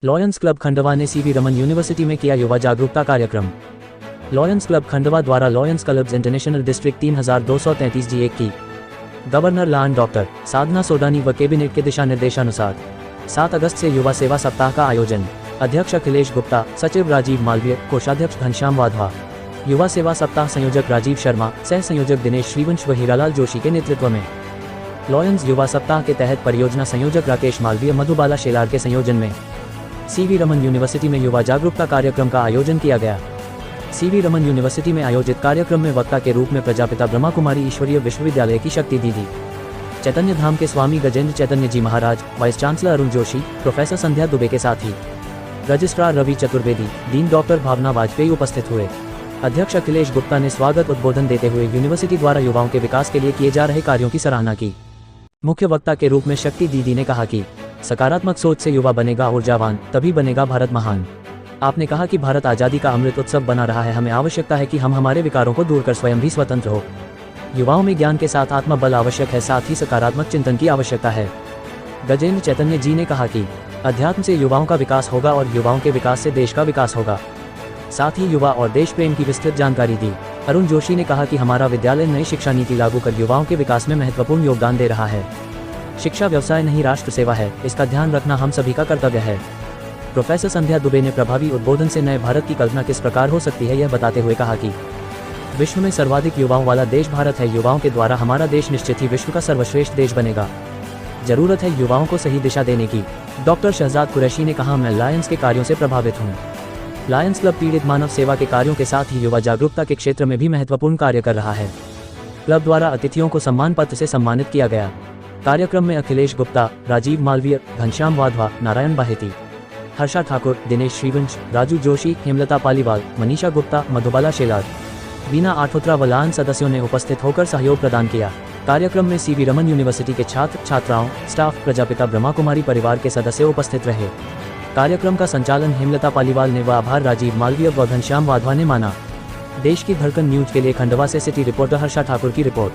Lions club Khandwa ने CV Raman university में किया युवा जागरूकता कार्यक्रम। लॉयंस क्लब खंडवा द्वारा lions clubs international district 3233 G1 की गवर्नर लान डॉक्टर साधना सोडानी व कैबिनेट के दिशा निर्देशानुसार 7 अगस्त से युवा सेवा सप्ताह का आयोजन। अध्यक्ष अखिलेश गुप्ता, सचिव राजीव मालवीय, कोषाध्यक्ष घनश्याम वाधवा, युवा सेवा सप्ताह संयोजक राजीव शर्मा, सह संयोजक दिनेश श्रीवंश व हीरालाल जोशी के नेतृत्व में लॉयंस युवा सप्ताह के तहत परियोजना संयोजक राकेश मालवीय, मधुबाला शेलार के संयोजन में सीवी रमन यूनिवर्सिटी में युवा जागरूकता कार्यक्रम का आयोजन किया गया। सीवी रमन यूनिवर्सिटी में आयोजित कार्यक्रम में वक्ता के रूप में प्रजापिता ब्रह्मा कुमारी ईश्वरीय विश्वविद्यालय की शक्ति दीदी, चैतन्य धाम के Swami Gajendra Chaitanya ji Maharaj, vice chancellor Arun Joshi, professor Sandhya Dubey के साथ ही registrar Ravi Chaturvedi, dean doctor Bhavna Vajpayee उपस्थित हुए। अध्यक्ष अखिलेश गुप्ता ने स्वागत उद्बोधन देते हुए यूनिवर्सिटी द्वारा युवाओं के विकास के लिए किए जा रहे कार्यों की सराहना की। मुख्य वक्ता के रूप में शक्ति दीदी ने कहा कि सकारात्मक सोच से युवा बनेगा ऊर्जावान, तभी बनेगा भारत महान। आपने कहा कि भारत आज़ादी का अमृत उत्सव बना रहा है, हमें आवश्यकता है कि हम हमारे विकारों को दूर कर स्वयं भी स्वतंत्र हो। युवाओं में ज्ञान के साथ आत्मबल आवश्यक है, साथ ही सकारात्मक चिंतन की आवश्यकता है। गजेंद्र चैतन्य जी ने कहा कि अध्यात्म से युवाओं का विकास होगा और युवाओं के विकास से देश का विकास होगा। साथ ही युवा और देश प्रेम की विस्तृत जानकारी दी। अरुण जोशी ने कहा कि हमारा विद्यालय नई शिक्षा नीति लागू कर युवाओं के विकास में महत्वपूर्ण योगदान दे रहा है। शिक्षा व्यवसाय नहीं राष्ट्र सेवा है, इसका ध्यान रखना हम सभी का कर्तव्य है। प्रोफेसर संध्या दुबे ने प्रभावी उद्बोधन से नए भारत की कल्पना किस प्रकार हो सकती है यह बताते हुए कहा कि विश्व में सर्वाधिक युवाओं वाला देश भारत है। युवाओं के द्वारा हमारा देश निश्चित ही विश्व का सर्वश्रेष्ठ देश बनेगा। जरूरत है युवाओं को सही दिशा देने की। डॉक्टर शहजाद कुरैशी ने कहा, मैं लायंस के कार्यों से प्रभावित हूँ। लायंस क्लब पीड़ित मानव सेवा के कार्यों के साथ ही युवा जागरूकता के क्षेत्र में भी महत्वपूर्ण कार्य कर रहा है। क्लब द्वारा अतिथियों को सम्मान पत्र से सम्मानित किया गया। कार्यक्रम में अखिलेश गुप्ता, राजीव मालवीय, घनश्याम वाधवा, नारायण बाहेती, हर्षा ठाकुर, दिनेश श्रीवंश, राजू जोशी, हेमलता पालीवाल, मनीषा गुप्ता, मधुबाला शेलार, बीना आठोत्रा व लायंस सदस्यों ने उपस्थित होकर सहयोग प्रदान किया। कार्यक्रम में सीवी रमन यूनिवर्सिटी के छात्र छात्राओं, स्टाफ, प्रजापिता ब्रह्मा कुमारी परिवार के सदस्य उपस्थित रहे। कार्यक्रम का संचालन हेमलता पालीवाल ने व आभार राजीव मालवीय व घनश्याम वाधवा ने माना। देश की धड़कन न्यूज के लिए खंडवा से सिटी रिपोर्टर हर्षा ठाकुर की रिपोर्ट।